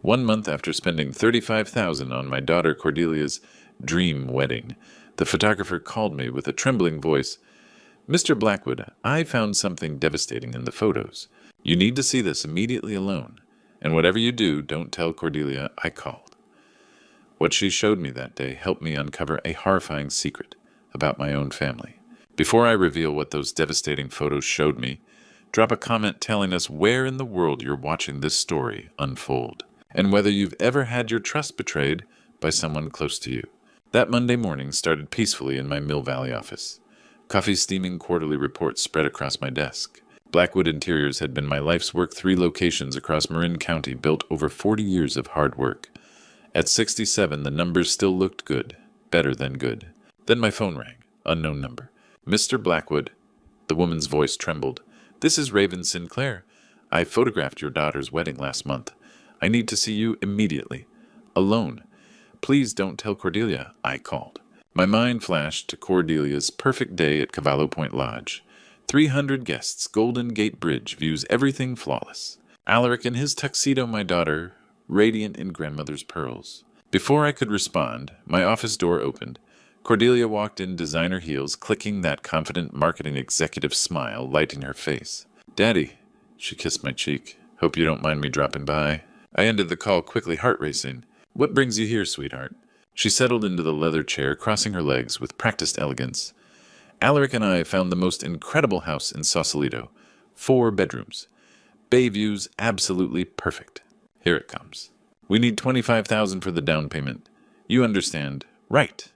1 month after spending $35,000 on my daughter Cordelia's dream wedding, the photographer called me with a trembling voice. "Mr. Blackwood, I found something devastating in the photos. You need to see this immediately alone. And whatever you do, don't tell Cordelia I called." What she showed me that day helped me uncover a horrifying secret about my own family. Before I reveal what those devastating photos showed me, drop a comment telling us where in the world you're watching this story unfold, and whether you've ever had your trust betrayed by someone close to you. That Monday morning started peacefully in my Mill Valley office. Coffee steaming quarterly reports spread across my desk. Blackwood Interiors had been my life's work, 3 locations across Marin County, built over 40 years of hard work. At 67, the numbers still looked good, better than good. Then my phone rang, unknown number. "Mr. Blackwood," the woman's voice trembled. "This is Raven Sinclair. I photographed your daughter's wedding last month. I need to see you immediately. Alone. Please don't tell Cordelia I called." My mind flashed to Cordelia's perfect day at Cavallo Point Lodge. 300 guests, Golden Gate Bridge, views everything flawless. Alaric in his tuxedo, my daughter, radiant in grandmother's pearls. Before I could respond, my office door opened. Cordelia walked in designer heels, clicking that confident marketing executive smile lighting her face. "Daddy," she kissed my cheek. "Hope you don't mind me dropping by." I ended the call quickly, heart racing. "What brings you here, sweetheart?" She settled into the leather chair, crossing her legs with practiced elegance. "Alaric and I found the most incredible house in Sausalito. 4 bedrooms. Bay views absolutely perfect. Here it comes. We need $25,000 for the down payment. You understand, right?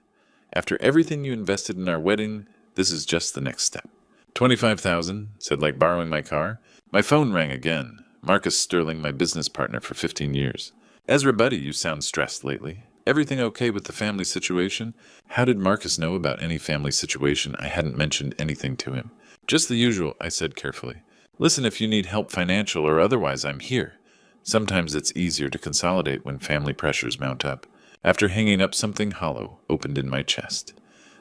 After everything you invested in our wedding, this is just the next step." 25,000, said like borrowing my car. My phone rang again. Marcus Sterling, my business partner for 15 years. "Ezra, buddy, you sound stressed lately. Everything okay with the family situation?" How did Marcus know about any family situation? I hadn't mentioned anything to him. "Just the usual," I said carefully. "Listen, if you need help financial or otherwise, I'm here. Sometimes it's easier to consolidate when family pressures mount up." After hanging up, something hollow opened in my chest.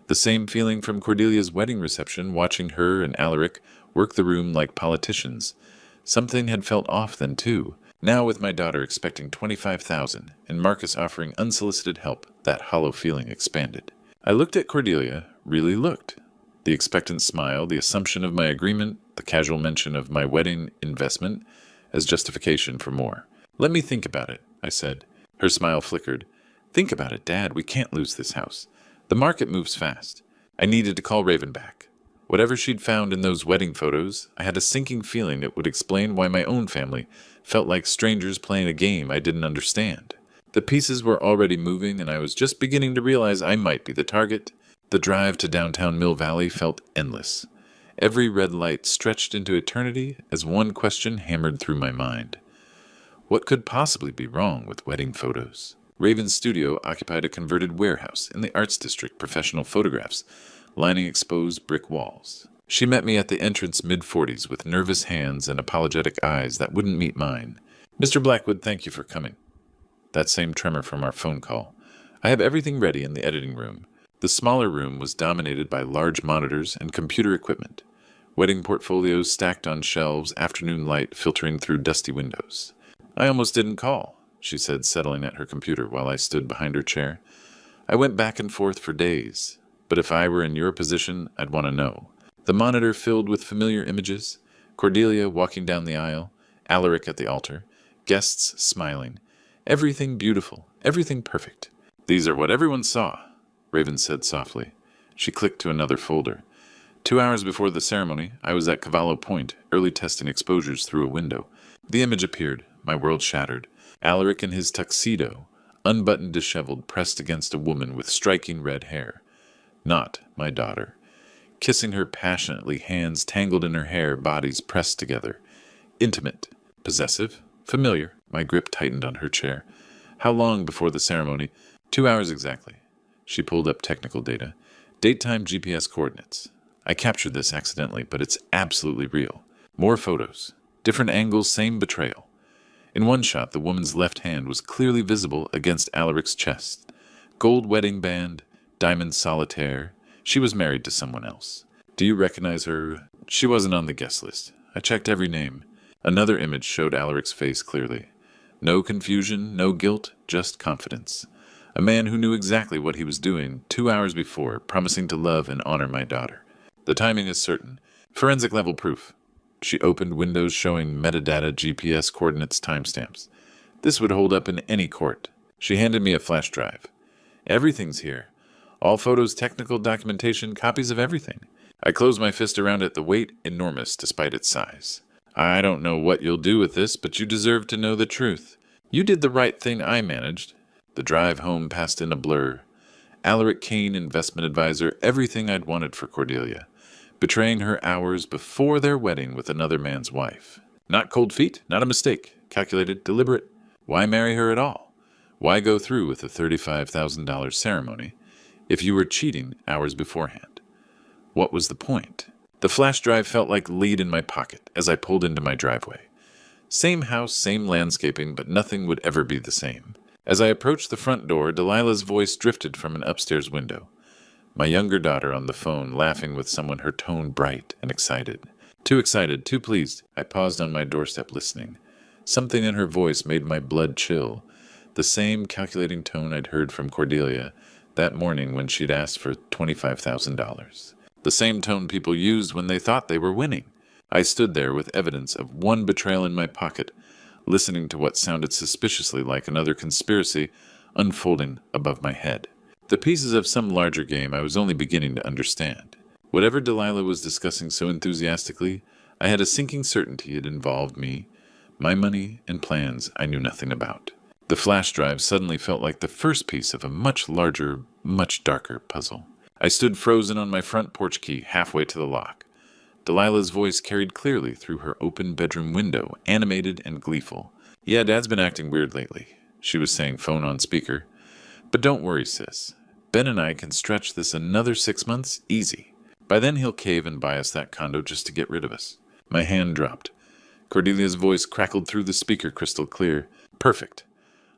The same feeling from Cordelia's wedding reception, watching her and Alaric work the room like politicians. Something had felt off then, too. Now, with my daughter expecting 25,000 and Marcus offering unsolicited help, that hollow feeling expanded. I looked at Cordelia, really looked. The expectant smile, the assumption of my agreement, the casual mention of my wedding investment as justification for more. "Let me think about it," I said. Her smile flickered. "Think about it, Dad. We can't lose this house. The market moves fast." I needed to call Raven back. Whatever she'd found in those wedding photos, I had a sinking feeling it would explain why my own family felt like strangers playing a game I didn't understand. The pieces were already moving, and I was just beginning to realize I might be the target. The drive to downtown Mill Valley felt endless. Every red light stretched into eternity as one question hammered through my mind. What could possibly be wrong with wedding photos? Raven's studio occupied a converted warehouse in the Arts District, professional photographs lining exposed brick walls. She met me at the entrance, mid-40s, with nervous hands and apologetic eyes that wouldn't meet mine. "Mr. Blackwood, thank you for coming." That same tremor from our phone call. "I have everything ready in the editing room." The smaller room was dominated by large monitors and computer equipment. Wedding portfolios stacked on shelves, afternoon light filtering through dusty windows. "I almost didn't call," she said, settling at her computer while I stood behind her chair. "I went back and forth for days, but if I were in your position, I'd want to know." The monitor filled with familiar images, Cordelia walking down the aisle, Alaric at the altar, guests smiling. Everything beautiful, everything perfect. "These are what everyone saw," Raven said softly. She clicked to another folder. 2 hours before the ceremony, I was at Cavallo Point, early testing exposures through a window. The image appeared, my world shattered. Alaric in his tuxedo, unbuttoned, disheveled, pressed against a woman with striking red hair. Not my daughter. Kissing her passionately, hands tangled in her hair, bodies pressed together. Intimate, possessive, familiar. My grip tightened on her chair. "How long before the ceremony?" 2 hours exactly. She pulled up technical data. Date-time GPS coordinates. I captured this accidentally, but it's absolutely real. More photos. Different angles, same betrayal. In one shot, the woman's left hand was clearly visible against Alaric's chest. Gold wedding band, diamond solitaire. She was married to someone else. "Do you recognize her?" "She wasn't on the guest list. I checked every name." Another image showed Alaric's face clearly. No confusion, no guilt, just confidence. A man who knew exactly what he was doing 2 hours before, promising to love and honor my daughter. The timing is certain. Forensic level proof. She opened windows showing metadata GPS coordinates timestamps. This would hold up in any court. She handed me a flash drive. Everything's here. All photos, technical documentation, copies of everything. I closed my fist around it, the weight enormous despite its size. I don't know what you'll do with this, but you deserve to know the truth. You did the right thing I managed. The drive home passed in a blur. Alaric Kane, investment advisor, everything I'd wanted for Cordelia. Betraying her hours before their wedding with another man's wife. Not cold feet, not a mistake. Calculated, deliberate. Why marry her at all? Why go through with a $35,000 ceremony if you were cheating hours beforehand? What was the point? The flash drive felt like lead in my pocket as I pulled into my driveway. Same house, same landscaping, but nothing would ever be the same. As I approached the front door, Delilah's voice drifted from an upstairs window. My younger daughter on the phone, laughing with someone, her tone bright and excited. Too excited, too pleased. I paused on my doorstep listening. Something in her voice made my blood chill. The same calculating tone I'd heard from Cordelia that morning when she'd asked for $25,000. The same tone people used when they thought they were winning. I stood there with evidence of one betrayal in my pocket, listening to what sounded suspiciously like another conspiracy unfolding above my head. The pieces of some larger game I was only beginning to understand. Whatever Delilah was discussing so enthusiastically, I had a sinking certainty it involved me, my money, and plans I knew nothing about. The flash drive suddenly felt like the first piece of a much larger, much darker puzzle. I stood frozen on my front porch key, halfway to the lock. Delilah's voice carried clearly through her open bedroom window, animated and gleeful. "Yeah, Dad's been acting weird lately," she was saying, phone on speaker. "But don't worry, sis. Ben and I can stretch this another 6 months, easy. By then he'll cave and buy us that condo just to get rid of us." My hand dropped. Cordelia's voice crackled through the speaker crystal clear. "Perfect.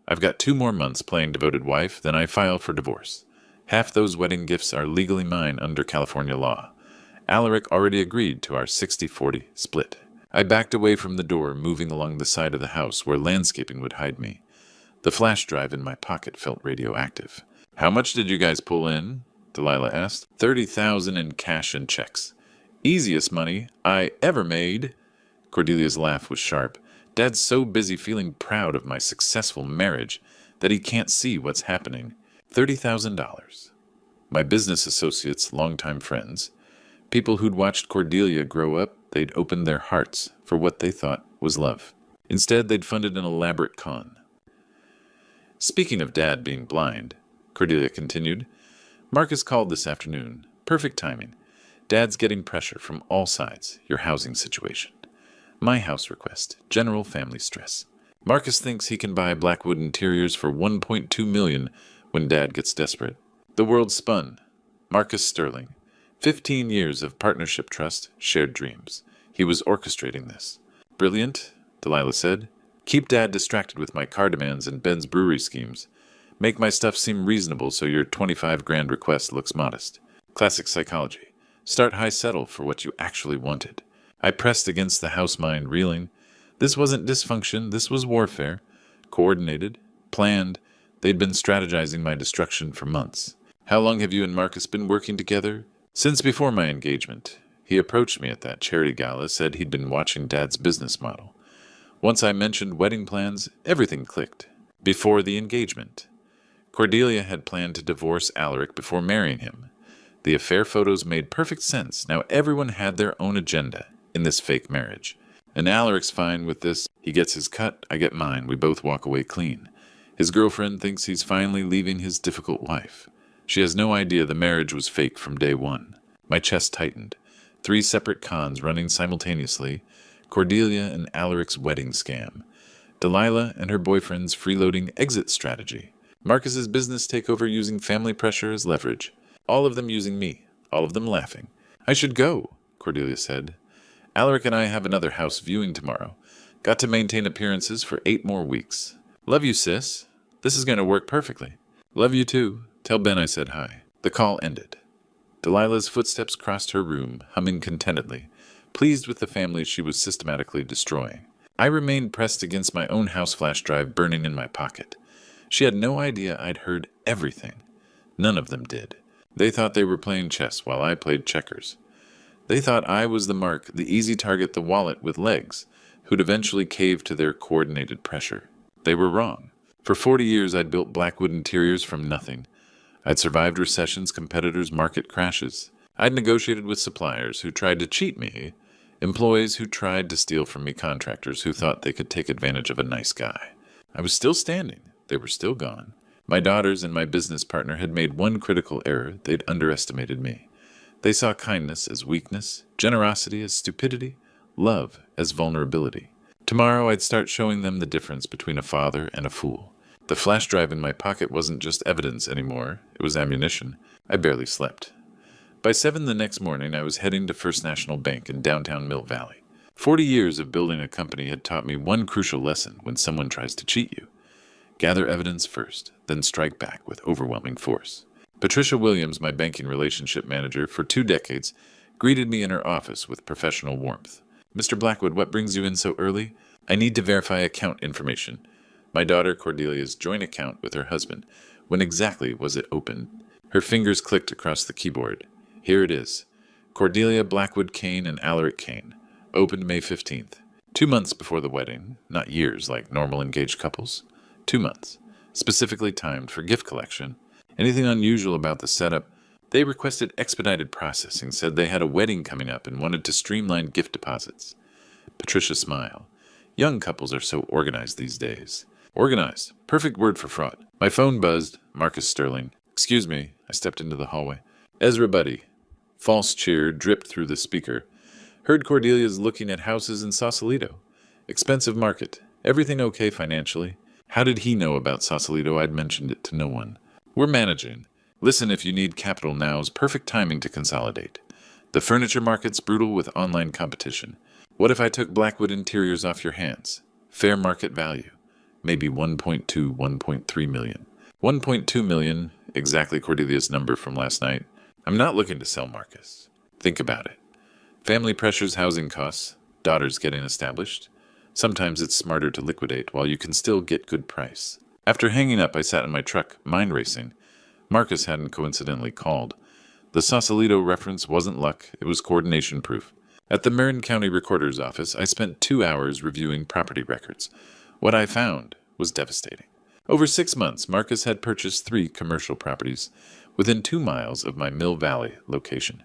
I've got 2 more months playing devoted wife, then I file for divorce. Half those wedding gifts are legally mine under California law. Alaric already agreed to our 60-40 split." I backed away from the door, moving along the side of the house where landscaping would hide me. The flash drive in my pocket felt radioactive. "How much did you guys pull in?" Delilah asked. $30,000 in cash and checks. "Easiest money I ever made." Cordelia's laugh was sharp. "Dad's so busy feeling proud of my successful marriage that he can't see what's happening. $30,000. My business associates, longtime friends, people who'd watched Cordelia grow up, they'd opened their hearts for what they thought was love. Instead, they'd funded an elaborate con. Speaking of Dad being blind," Cordelia continued, "Marcus called this afternoon. Perfect timing. Dad's getting pressure from all sides, your housing situation. My house request, general family stress. Marcus thinks he can buy Blackwood Interiors for $1.2 million when Dad gets desperate. The world spun. Marcus Sterling. 15 years of partnership trust, shared dreams. He was orchestrating this. Brilliant, Delilah said. Keep Dad distracted with my car demands and Ben's brewery schemes. Make my stuff seem reasonable so your 25 grand request looks modest. Classic psychology. Start high, settle for what you actually wanted. I pressed against the house mind, reeling. This wasn't dysfunction, this was warfare. Coordinated, planned. They'd been strategizing my destruction for months. How long have you and Marcus been working together? Since before my engagement. He approached me at that charity gala, said he'd been watching Dad's business model. Once I mentioned wedding plans, everything clicked. Before the engagement. Cordelia had planned to divorce Alaric before marrying him. The affair photos made perfect sense. Now everyone had their own agenda in this fake marriage. And Alaric's fine with this. He gets his cut, I get mine. We both walk away clean. His girlfriend thinks he's finally leaving his difficult wife. She has no idea the marriage was fake from day one. My chest tightened. 3 separate cons running simultaneously. Cordelia and Alaric's wedding scam. Delilah and her boyfriend's freeloading exit strategy. Marcus's business takeover using family pressure as leverage. All of them using me. All of them laughing. I should go, Cordelia said. Alaric and I have another house viewing tomorrow. Got to maintain appearances for 8 more weeks. Love you, sis. This is going to work perfectly. Love you too. Tell Ben I said hi. The call ended. Delilah's footsteps crossed her room, humming contentedly, pleased with the family she was systematically destroying. I remained pressed against my own house flash drive burning in my pocket. She had no idea I'd heard everything. None of them did. They thought they were playing chess while I played checkers. They thought I was the mark, the easy target, the wallet with legs, who'd eventually cave to their coordinated pressure. They were wrong. For 40 years I'd built Blackwood interiors from nothing. I'd survived recessions, competitors, market crashes. I'd negotiated with suppliers who tried to cheat me, employees who tried to steal from me, contractors who thought they could take advantage of a nice guy. I was still standing. They were still gone. My daughters and my business partner had made one critical error. They'd underestimated me. They saw kindness as weakness, generosity as stupidity, love as vulnerability. Tomorrow I'd start showing them the difference between a father and a fool. The flash drive in my pocket wasn't just evidence anymore. It was ammunition. I barely slept. By 7 the next morning, I was heading to First National Bank in downtown Mill Valley. 40 years of building a company had taught me one crucial lesson when someone tries to cheat you. Gather evidence first, then strike back with overwhelming force. Patricia Williams, my banking relationship manager for 2 decades, greeted me in her office with professional warmth. "Mr. Blackwood, what brings you in so early? I need to verify account information." My daughter Cordelia's joint account with her husband. When exactly was it open? Her fingers clicked across the keyboard. Here it is. Cordelia Blackwood Kane and Alaric Kane. Opened May 15th. 2 months before the wedding. Not years like normal engaged couples. 2 months. Specifically timed for gift collection. Anything unusual about the setup? They requested expedited processing, said they had a wedding coming up and wanted to streamline gift deposits. Patricia smiled. Young couples are so organized these days. Organized. Perfect word for fraud. My phone buzzed. Marcus Sterling. "Excuse me." I stepped into the hallway. "Ezra Buddy." False cheer dripped through the speaker. "Heard Cordelia's looking at houses in Sausalito. Expensive market. Everything okay financially?" How did he know about Sausalito? I'd mentioned it to no one. "We're managing. Listen, if you need capital, now's perfect timing to consolidate. The furniture market's brutal with online competition. What if I took Blackwood Interiors off your hands? Fair market value. Maybe 1.2, 1.3 million. 1.2 million, exactly Cordelia's number from last night. I'm not looking to sell, Marcus. Think about it. Family pressures, housing costs, daughters getting established. Sometimes it's smarter to liquidate while you can still get good price." After hanging up, I sat in my truck, mind racing. Marcus hadn't coincidentally called. The Sausalito reference wasn't luck, it was coordination proof. At the Marin County Recorder's office, I spent 2 hours reviewing property records. What I found was devastating. Over 6 months, Marcus had purchased 3 commercial properties within 2 miles of my Mill Valley location.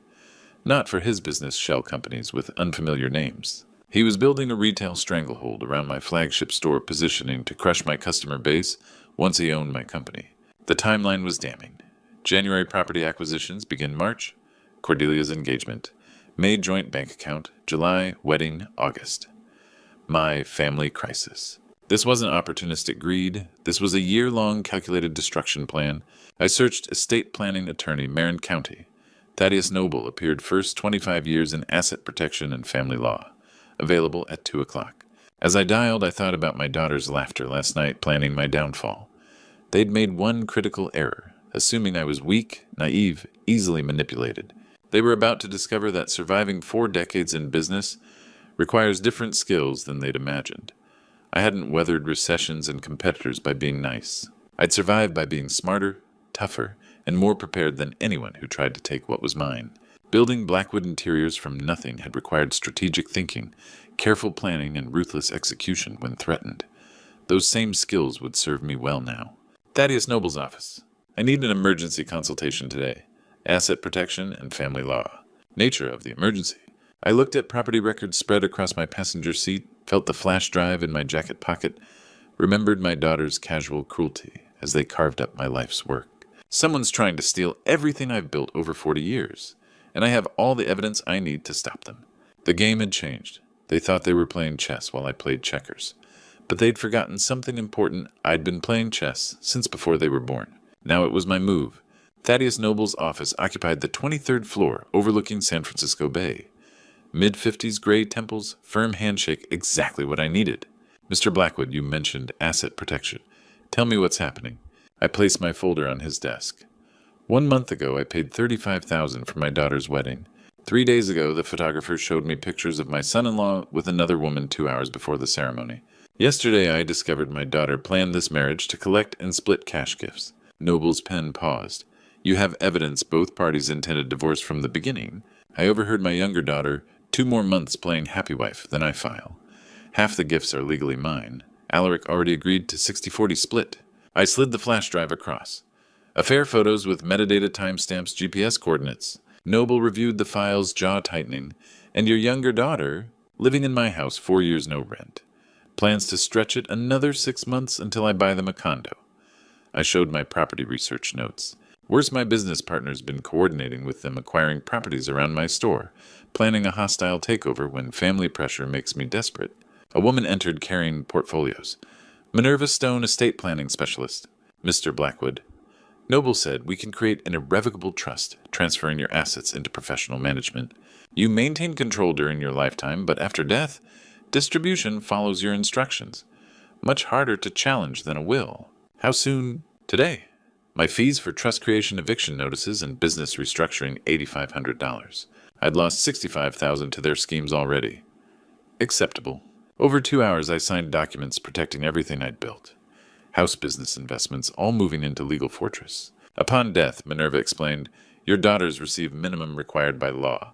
Not for his business shell companies with unfamiliar names. He was building a retail stranglehold around my flagship store, positioning to crush my customer base once he owned my company. The timeline was damning. January property acquisitions begin March, Cordelia's engagement, May joint bank account, July wedding, August. My family crisis. This wasn't opportunistic greed. This was a year-long calculated destruction plan. I searched estate planning attorney Marin County. Thaddeus Noble appeared first, 25 years in asset protection and family law. Available at 2 o'clock. As I dialed, I thought about my daughter's laughter last night, planning my downfall. They'd made one critical error, assuming I was weak, naive, easily manipulated. They were about to discover that surviving 4 decades in business requires different skills than they'd imagined. I hadn't weathered recessions and competitors by being nice. I'd survived by being smarter, tougher, and more prepared than anyone who tried to take what was mine. Building Blackwood Interiors from nothing had required strategic thinking, careful planning, and ruthless execution when threatened. Those same skills would serve me well now. Thaddeus Noble's office. I need an emergency consultation today. Asset protection and family law. Nature of the emergency. I looked at property records spread across my passenger seat, felt the flash drive in my jacket pocket, remembered my daughter's casual cruelty as they carved up my life's work. Someone's trying to steal everything I've built over 40 years. And I have all the evidence I need to stop them. The game had changed. They thought they were playing chess while I played checkers. But they'd forgotten something important. I'd been playing chess since before they were born. Now it was my move. Thaddeus Noble's office occupied the 23rd floor overlooking San Francisco Bay. Mid-50s gray temples, firm handshake, exactly what I needed. "Mr. Blackwood, you mentioned asset protection. Tell me what's happening." I placed my folder on his desk. 1 month ago, I paid $35,000 for my daughter's wedding. 3 days ago, the photographer showed me pictures of my son-in-law with another woman 2 hours before the ceremony. Yesterday, I discovered my daughter planned this marriage to collect and split cash gifts. Noble's pen paused. You have evidence both parties intended divorce from the beginning. I overheard my younger daughter 2 more months playing happy wife, then I file. Half the gifts are legally mine. Alaric already agreed to 60-40 split. I slid the flash drive across. Affair photos with metadata timestamps, GPS coordinates. Noble reviewed the files, jaw tightening. And your younger daughter, living in my house, 4 years no rent. Plans to stretch it another 6 months until I buy them a condo. I showed my property research notes. Worse, my business partner's been coordinating with them acquiring properties around my store, planning a hostile takeover when family pressure makes me desperate. A woman entered carrying portfolios. Minerva Stone, estate planning specialist. Mr. Blackwood. Noble said, we can create an irrevocable trust, transferring your assets into professional management. You maintain control during your lifetime, but after death, distribution follows your instructions. Much harder to challenge than a will. How soon? Today. My fees for trust creation, eviction notices, and business restructuring, $8,500. I'd lost $65,000 to their schemes already. Acceptable. Over 2 hours, I signed documents protecting everything I'd built. House business investments, all moving into legal fortress. Upon death, Minerva explained, your daughters receive minimum required by law.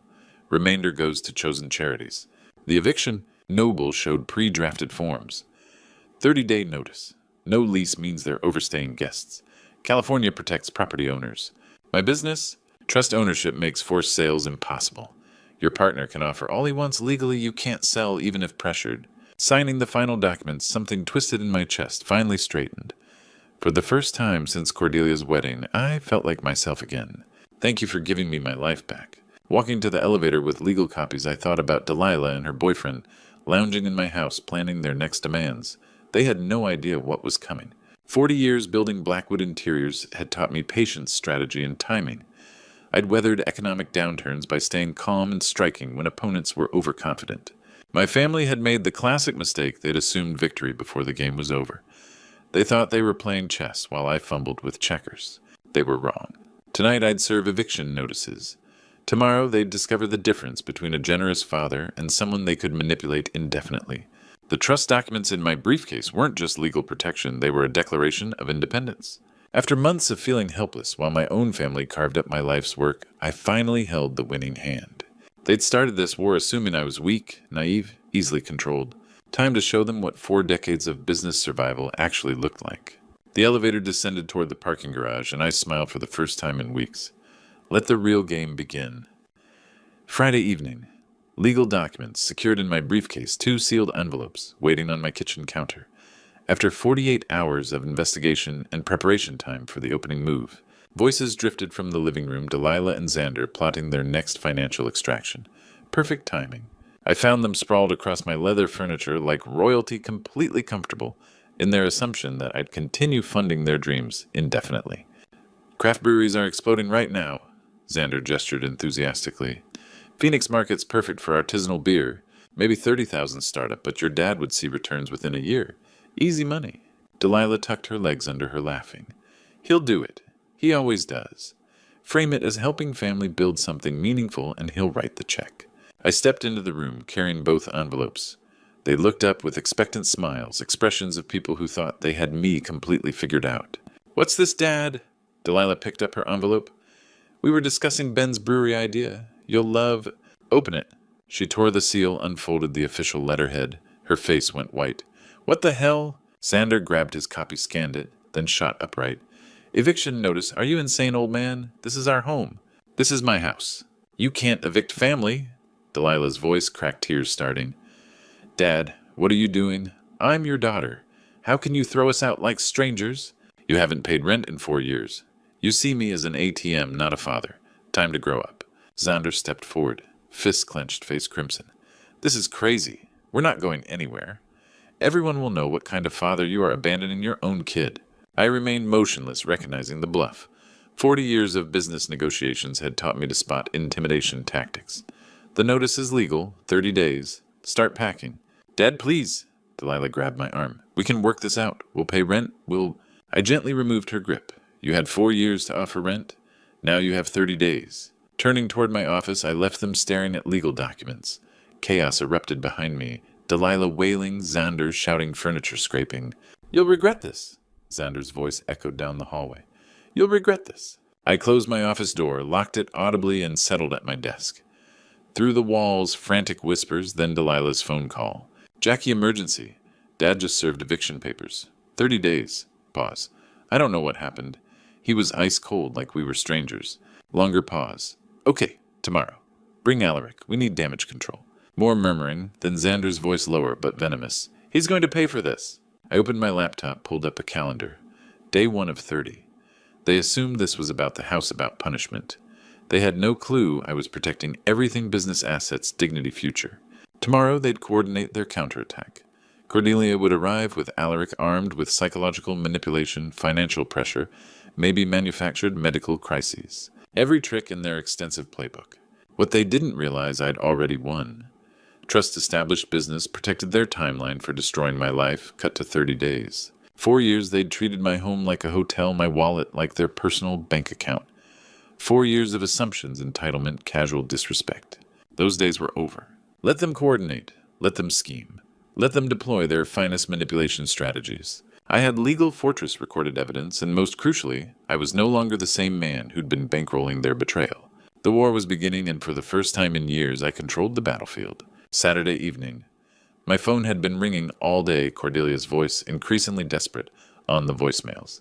Remainder goes to chosen charities. The eviction, Noble showed pre-drafted forms. 30-day notice. No lease means they're overstaying guests. California protects property owners. My business? Trust ownership makes forced sales impossible. Your partner can offer all he wants legally, you can't sell even if pressured. Signing the final documents, something twisted in my chest finally straightened. For the first time since Cordelia's wedding, I felt like myself again. Thank you for giving me my life back. Walking to the elevator with legal copies, I thought about Delilah and her boyfriend, lounging in my house planning their next demands. They had no idea what was coming. 40 years building Blackwood interiors had taught me patience, strategy, and timing. I'd weathered economic downturns by staying calm and striking when opponents were overconfident. My family had made the classic mistake they'd assumed victory before the game was over. They thought they were playing chess while I fumbled with checkers. They were wrong. Tonight I'd serve eviction notices. Tomorrow they'd discover the difference between a generous father and someone they could manipulate indefinitely. The trust documents in my briefcase weren't just legal protection, they were a declaration of independence. After months of feeling helpless while my own family carved up my life's work, I finally held the winning hand. They'd started this war assuming I was weak, naive, easily controlled. Time to show them what 4 decades of business survival actually looked like. The elevator descended toward the parking garage, and I smiled for the first time in weeks. Let the real game begin. Friday evening. Legal documents secured in my briefcase, 2 sealed envelopes waiting on my kitchen counter. After 48 hours of investigation and preparation time for the opening move, voices drifted from the living room, Delilah and Xander plotting their next financial extraction. Perfect timing. I found them sprawled across my leather furniture like royalty, completely comfortable in their assumption that I'd continue funding their dreams indefinitely. Craft breweries are exploding right now, Xander gestured enthusiastically. Phoenix Market's perfect for artisanal beer. Maybe 30,000 startup, but your dad would see returns within a year. Easy money. Delilah tucked her legs under her, laughing. He'll do it. He always does. Frame it as helping family build something meaningful and he'll write the check. I stepped into the room, carrying both envelopes. They looked up with expectant smiles, expressions of people who thought they had me completely figured out. What's this, Dad? Delilah picked up her envelope. We were discussing Ben's brewery idea. You'll love... Open it. She tore the seal, unfolded the official letterhead. Her face went white. What the hell? Xander grabbed his copy, scanned it, then shot upright. Eviction notice. Are you insane, old man? This is our home. This is my house. You can't evict family. Delilah's voice cracked, tears starting. Dad, what are you doing? I'm your daughter. How can you throw us out like strangers? You haven't paid rent in 4 years. You see me as an ATM, not a father. Time to grow up. Xander stepped forward, fists clenched, face crimson. This is crazy. We're not going anywhere. Everyone will know what kind of father you are, abandoning your own kid. I remained motionless, recognizing the bluff. 40 years of business negotiations had taught me to spot intimidation tactics. The notice is legal, 30 days. Start packing. Dad, please. Delilah grabbed my arm. We can work this out. We'll pay rent. I gently removed her grip. You had 4 years to offer rent. Now you have 30 days. Turning toward my office, I left them staring at legal documents. Chaos erupted behind me, Delilah wailing, Xander shouting, furniture scraping. "You'll regret this," Xander's voice echoed down the hallway. "You'll regret this." I closed my office door, locked it audibly, and settled at my desk. Through the walls, frantic whispers, then Delilah's phone call. "Jackie, emergency. Dad just served eviction papers. 30 days. Pause. I don't know what happened. He was ice cold like we were strangers. Longer pause. Okay, tomorrow. Bring Alaric. We need damage control." More murmuring, then Xander's voice lower but venomous. "He's going to pay for this." I opened my laptop, pulled up a calendar. Day 1 of 30. They assumed this was about the house about punishment. They had no clue I was protecting everything business assets, dignity, future. Tomorrow they'd coordinate their counterattack. Cordelia would arrive with Alaric armed with psychological manipulation, financial pressure, maybe manufactured medical crises. Every trick in their extensive playbook. What they didn't realize I'd already won. Trust established business protected their timeline for destroying my life, cut to 30 days. 4 years they'd treated my home like a hotel, my wallet like their personal bank account. 4 years of assumptions, entitlement, casual disrespect. Those days were over. Let them coordinate. Let them scheme. Let them deploy their finest manipulation strategies. I had legal fortress recorded evidence, and most crucially, I was no longer the same man who'd been bankrolling their betrayal. The war was beginning, and for the first time in years, I controlled the battlefield. Saturday evening. My phone had been ringing all day, Cordelia's voice increasingly desperate on the voicemails.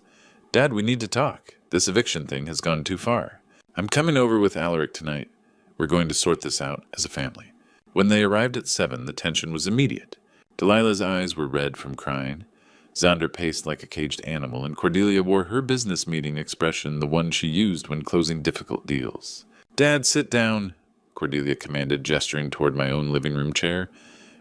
"Dad, we need to talk. This eviction thing has gone too far. I'm coming over with Alaric tonight. We're going to sort this out as a family." When they arrived at 7, the tension was immediate. Delilah's eyes were red from crying. Xander paced like a caged animal, and Cordelia wore her business meeting expression, the one she used when closing difficult deals. "Dad, sit down," Cordelia commanded, gesturing toward my own living room chair.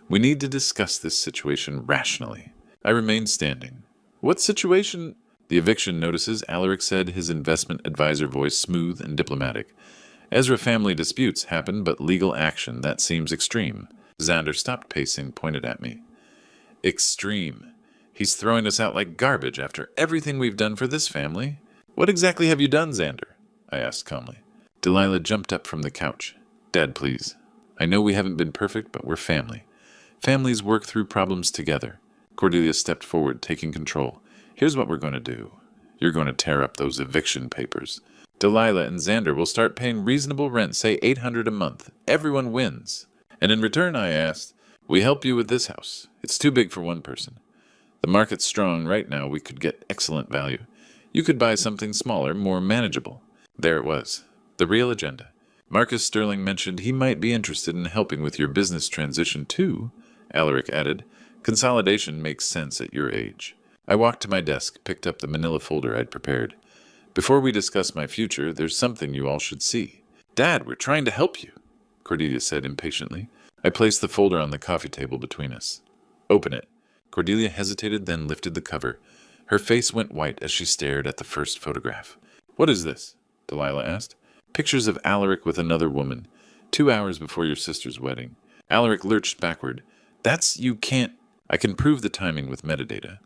"We need to discuss this situation rationally." I remained standing. "What situation?" "The eviction notices," Alaric said, his investment advisor voice smooth and diplomatic. "Ezra family disputes happen, but legal action, that seems extreme." Xander stopped pacing, pointed at me. "Extreme. He's throwing us out like garbage after everything we've done for this family." "What exactly have you done, Xander?" I asked calmly. Delilah jumped up from the couch. "Dad, please. I know we haven't been perfect, but we're family. Families work through problems together." Cordelia stepped forward, taking control. "Here's what we're going to do. You're going to tear up those eviction papers. Delilah and Xander will start paying reasonable rent, say $800 a month. Everyone wins. And in return, I asked, we help you with this house. It's too big for one person. The market's strong right now. We could get excellent value. You could buy something smaller, more manageable." There it was. The real agenda. Marcus Sterling mentioned he might be interested in helping with your business transition too, Alaric added. "Consolidation makes sense at your age." I walked to my desk, picked up the manila folder I'd prepared. "Before we discuss my future, there's something you all should see." "Dad, we're trying to help you," Cordelia said impatiently. I placed the folder on the coffee table between us. "Open it." Cordelia hesitated, then lifted the cover. Her face went white as she stared at the first photograph. "What is this?" Delilah asked. "Pictures of Alaric with another woman, 2 hours before your sister's wedding." Alaric lurched backward. You can't." "I can prove the timing with metadata.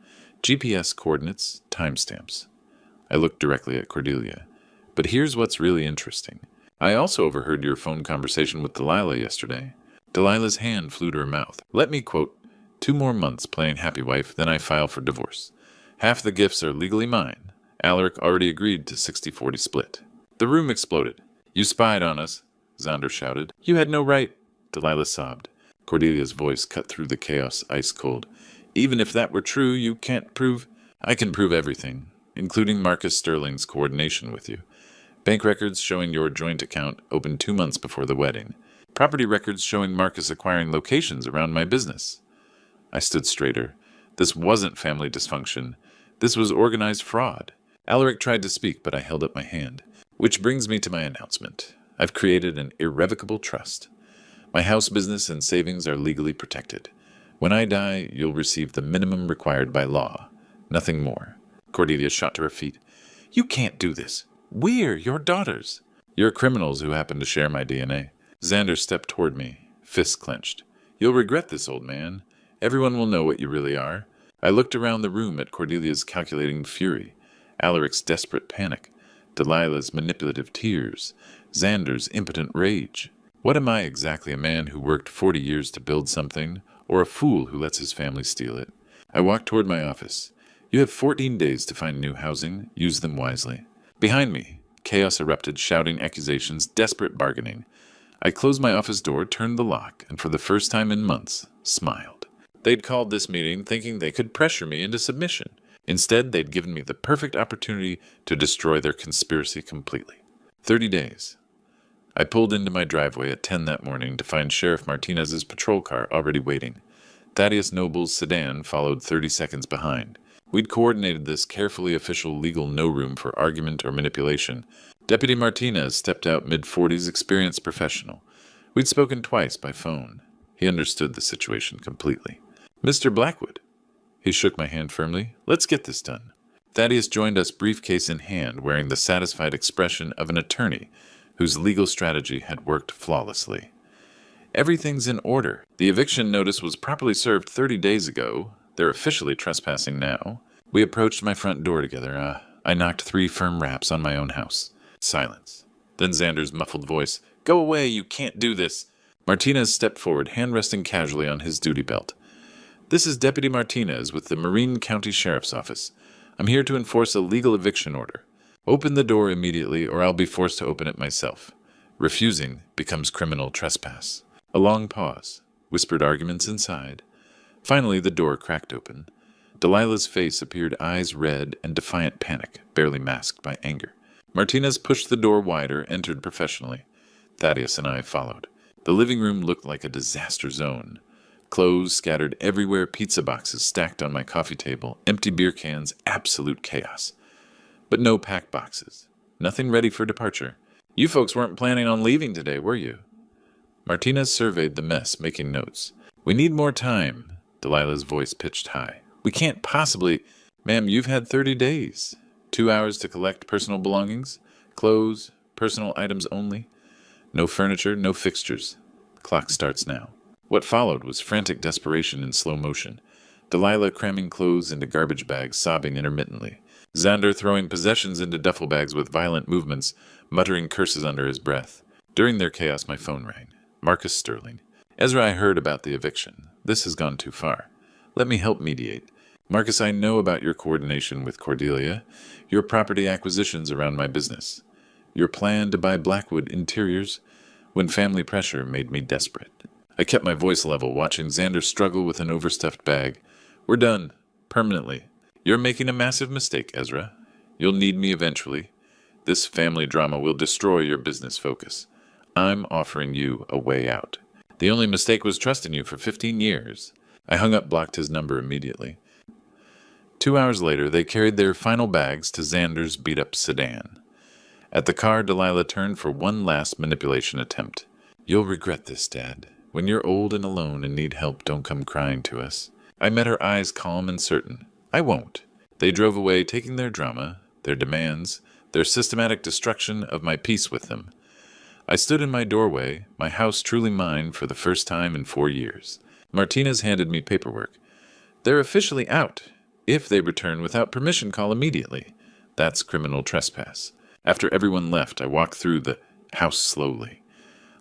GPS coordinates, timestamps." I looked directly at Cordelia. "But here's what's really interesting. I also overheard your phone conversation with Delilah yesterday." Delilah's hand flew to her mouth. "Let me quote, 2 more months playing happy wife, then I file for divorce. Half the gifts are legally mine. Alaric already agreed to 60-40 split." The room exploded. "You spied on us," Xander shouted. "You had no right." Delilah sobbed. Cordelia's voice cut through the chaos ice cold. "Even if that were true, you can't prove—" "I can prove everything, including Marcus Sterling's coordination with you. Bank records showing your joint account opened 2 months before the wedding. Property records showing Marcus acquiring locations around my business." I stood straighter. This wasn't family dysfunction. This was organized fraud. Alaric tried to speak, but I held up my hand. "Which brings me to my announcement. I've created an irrevocable trust. My house business and savings are legally protected. When I die, you'll receive the minimum required by law. Nothing more." Cordelia shot to her feet. "You can't do this. We're your daughters." "You're criminals who happen to share my DNA." Xander stepped toward me, fists clenched. "You'll regret this, old man. Everyone will know what you really are." I looked around the room at Cordelia's calculating fury, Alaric's desperate panic, Delilah's manipulative tears, Xander's impotent rage. What am I exactly, a man who worked 40 years to build something, or a fool who lets his family steal it? I walked toward my office. You have 14 days to find new housing. Use them wisely. Behind me, chaos erupted, shouting accusations, desperate bargaining. I closed my office door, turned the lock, and for the first time in months, smiled. They'd called this meeting thinking they could pressure me into submission. Instead, they'd given me the perfect opportunity to destroy their conspiracy completely. 30 days. I pulled into my driveway at 10 that morning to find Sheriff Martinez's patrol car already waiting. Thaddeus Noble's sedan followed 30 seconds behind. We'd coordinated this carefully official legal no room for argument or manipulation. Deputy Martinez stepped out mid-40s, experienced professional. We'd spoken twice by phone. He understood the situation completely. Mr. Blackwood. He shook my hand firmly. Let's get this done. Thaddeus joined us briefcase in hand, wearing the satisfied expression of an attorney whose legal strategy had worked flawlessly. Everything's in order. The eviction notice was properly served 30 days ago. They're officially trespassing now. We approached my front door together. I knocked 3 firm raps on my own house. Silence. Then Xander's muffled voice. Go away, you can't do this. Martinez stepped forward, hand resting casually on his duty belt. This is Deputy Martinez with the Marine County Sheriff's Office. I'm here to enforce a legal eviction order. Open the door immediately, or I'll be forced to open it myself. Refusing becomes criminal trespass. A long pause. Whispered arguments inside. Finally, the door cracked open. Delilah's face appeared eyes red and defiant panic, barely masked by anger. Martinez pushed the door wider, entered professionally. Thaddeus and I followed. The living room looked like a disaster zone. Clothes scattered everywhere, pizza boxes stacked on my coffee table, empty beer cans, absolute chaos. But no packed boxes. Nothing ready for departure. You folks weren't planning on leaving today, were you? Martinez surveyed the mess, making notes. We need more time. Delilah's voice pitched high. We can't possibly... Ma'am, you've had 30 days. 2 hours to collect personal belongings, clothes, personal items only. No furniture, no fixtures. Clock starts now. What followed was frantic desperation in slow motion. Delilah cramming clothes into garbage bags, sobbing intermittently. Xander throwing possessions into duffel bags with violent movements, muttering curses under his breath. During their chaos, my phone rang. Marcus Sterling. Ezra, I heard about the eviction. This has gone too far. Let me help mediate. Marcus, I know about your coordination with Cordelia, your property acquisitions around my business, your plan to buy Blackwood interiors when family pressure made me desperate. I kept my voice level, watching Xander struggle with an overstuffed bag. We're done. Permanently. You're making a massive mistake, Ezra. You'll need me eventually. This family drama will destroy your business focus. I'm offering you a way out. The only mistake was trusting you for 15 years. I hung up, blocked his number immediately. 2 hours later, they carried their final bags to Xander's beat-up sedan. At the car, Delilah turned for one last manipulation attempt. You'll regret this, Dad. When you're old and alone and need help, don't come crying to us. I met her eyes calm and certain. I won't. They drove away, taking their drama, their demands, their systematic destruction of my peace with them. I stood in my doorway, my house truly mine for the first time in 4 years. Martinez handed me paperwork. They're officially out. If they return without permission, call immediately. That's criminal trespass. After everyone left, I walked through the house slowly.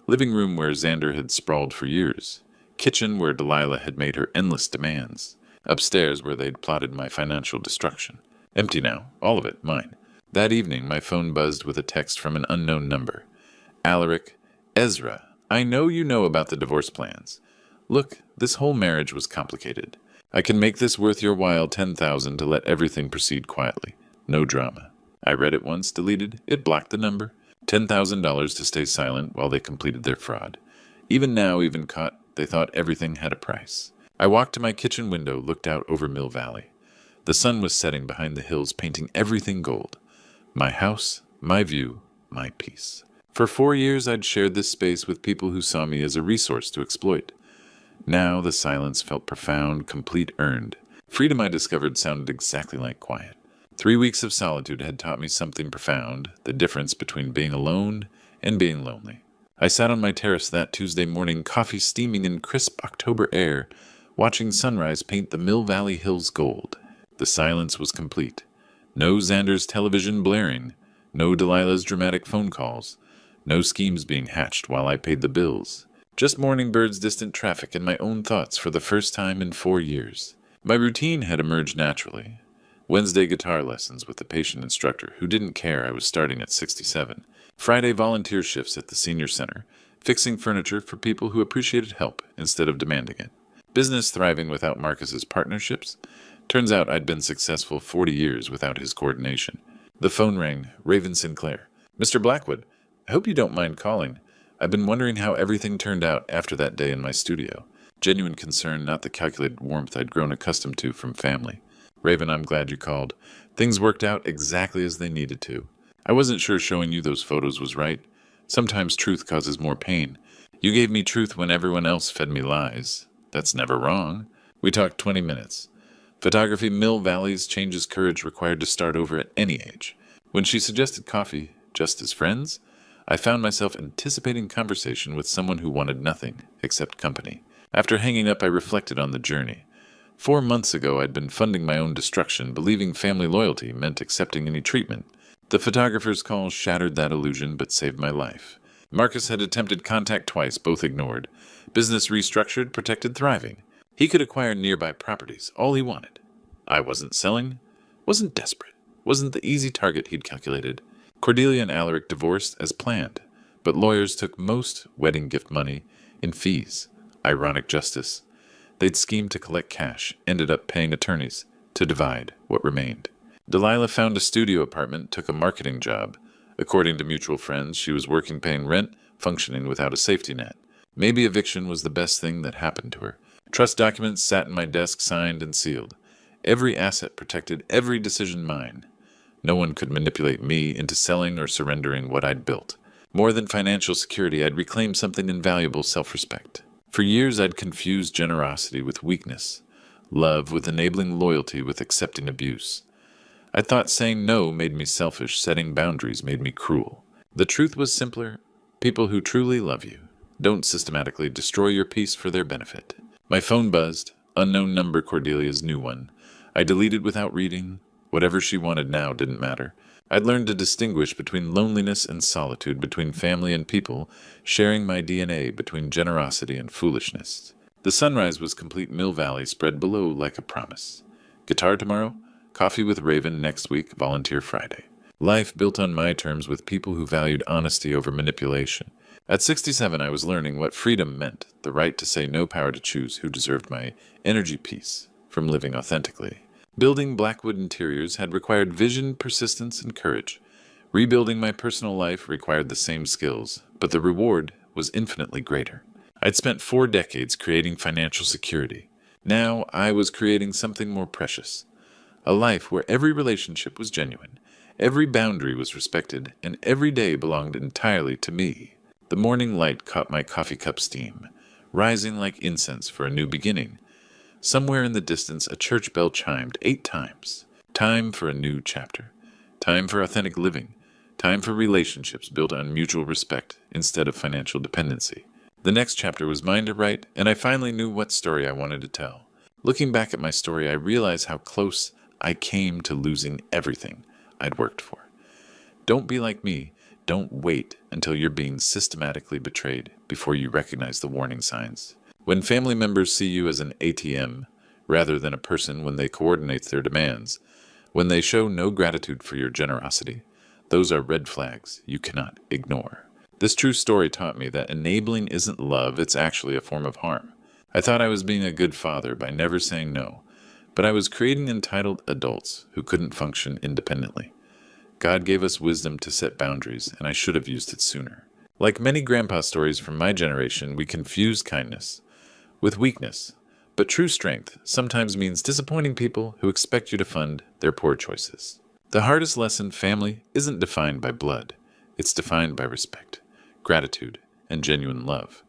Living room where Xander had sprawled for years. Kitchen where Delilah had made her endless demands. Upstairs where they'd plotted my financial destruction. Empty now, all of it, mine. That evening, my phone buzzed with a text from an unknown number. Alaric, Ezra, I know you know about the divorce plans. Look, this whole marriage was complicated. I can make this worth your while, 10,000 to let everything proceed quietly. No drama. I read it once, deleted. It blocked the number. $10,000 to stay silent while they completed their fraud. Even now, even caught, they thought everything had a price. I walked to my kitchen window, looked out over Mill Valley. The sun was setting behind the hills, painting everything gold. My house, my view, my peace. For 4 years, I'd shared this space with people who saw me as a resource to exploit. Now the silence felt profound, complete, earned. Freedom, I discovered, sounded exactly like quiet. 3 weeks of solitude had taught me something profound, the difference between being alone and being lonely. I sat on my terrace that Tuesday morning, coffee steaming in crisp October air, watching sunrise paint the Mill Valley hills gold. The silence was complete. No Xander's television blaring, no Delilah's dramatic phone calls, No schemes being hatched while I paid the bills. Just morning birds, distant traffic, and my own thoughts for the first time in 4 years. My routine had emerged naturally. Wednesday guitar lessons with a patient instructor who didn't care I was starting at 67. Friday volunteer shifts at the senior center, fixing furniture for people who appreciated help instead of demanding it. Business thriving without Marcus's partnerships. Turns out I'd been successful 40 years without his coordination. The phone rang. Raven Sinclair. Mr. Blackwood, I hope you don't mind calling. I've been wondering how everything turned out after that day in my studio. Genuine concern, not the calculated warmth I'd grown accustomed to from family. Raven, I'm glad you called. Things worked out exactly as they needed to. I wasn't sure showing you those photos was right. Sometimes truth causes more pain. You gave me truth when everyone else fed me lies. That's never wrong. We talked 20 minutes. Photography Mill Valley's changes courage required to start over at any age. When she suggested coffee, just as friends, I found myself anticipating conversation with someone who wanted nothing except company. After hanging up, I reflected on the journey. 4 months ago, I'd been funding my own destruction, believing family loyalty meant accepting any treatment. The photographer's call shattered that illusion but saved my life. Marcus had attempted contact twice, both ignored. Business restructured, protected, thriving. He could acquire nearby properties, all he wanted. I wasn't selling, wasn't desperate, wasn't the easy target he'd calculated. Cordelia and Alaric divorced as planned, but lawyers took most wedding gift money in fees. Ironic justice. They'd schemed to collect cash, ended up paying attorneys to divide what remained. Delilah found a studio apartment, took a marketing job. According to mutual friends, she was working paying rent, functioning without a safety net. Maybe eviction was the best thing that happened to her. Trust documents sat in my desk, signed and sealed. Every asset protected, every decision mine. No one could manipulate me into selling or surrendering what I'd built. More than financial security, I'd reclaimed something invaluable, self-respect. For years, I'd confused generosity with weakness, love with enabling loyalty with accepting abuse. I thought saying no made me selfish, setting boundaries made me cruel. The truth was simpler. People who truly love you don't systematically destroy your peace for their benefit. My phone buzzed. Unknown number, Cordelia's new one. I deleted without reading. Whatever she wanted now didn't matter. I'd learned to distinguish between loneliness and solitude, between family and people, sharing my DNA, between generosity and foolishness. The sunrise was complete. Mill Valley spread below like a promise. Guitar tomorrow, coffee with Raven next week, volunteer Friday. Life built on my terms with people who valued honesty over manipulation. At 67, I was learning what freedom meant, the right to say no, power to choose who deserved my energy peace from living authentically. Building Blackwood interiors had required vision, persistence, and courage. Rebuilding my personal life required the same skills, but the reward was infinitely greater. I'd spent 4 decades creating financial security. Now I was creating something more precious. A life where every relationship was genuine, every boundary was respected, and every day belonged entirely to me. The morning light caught my coffee cup steam, rising like incense for a new beginning. Somewhere in the distance, a church bell chimed 8 times. Time for a new chapter. Time for authentic living. Time for relationships built on mutual respect instead of financial dependency. The next chapter was mine to write, and I finally knew what story I wanted to tell. Looking back at my story, I realized how close I came to losing everything I'd worked for. Don't be like me. Don't wait until you're being systematically betrayed before you recognize the warning signs. When family members see you as an ATM rather than a person, when they coordinate their demands, when they show no gratitude for your generosity, those are red flags you cannot ignore. This true story taught me that enabling isn't love, it's actually a form of harm. I thought I was being a good father by never saying no, but I was creating entitled adults who couldn't function independently. God gave us wisdom to set boundaries, and I should have used it sooner. Like many grandpa stories from my generation, we confuse kindness with weakness, but true strength sometimes means disappointing people who expect you to fund their poor choices. The hardest lesson, family, isn't defined by blood. It's defined by respect, gratitude, and genuine love.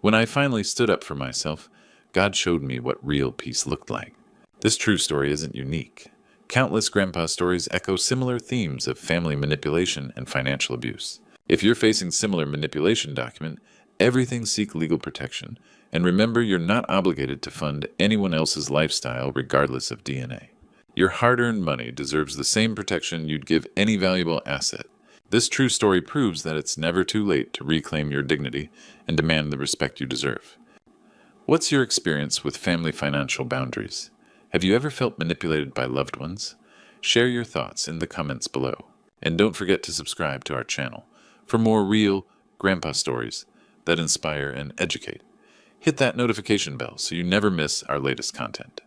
When I finally stood up for myself, God showed me what real peace looked like. This true story isn't unique. Countless grandpa stories echo similar themes of family manipulation and financial abuse. If you're facing similar manipulation, document everything, seek legal protection, and remember you're not obligated to fund anyone else's lifestyle regardless of DNA. Your hard-earned money deserves the same protection you'd give any valuable asset. This true story proves that it's never too late to reclaim your dignity and demand the respect you deserve. What's your experience with family financial boundaries? Have you ever felt manipulated by loved ones? Share your thoughts in the comments below. And don't forget to subscribe to our channel for more real grandpa stories that inspire and educate. Hit that notification bell so you never miss our latest content.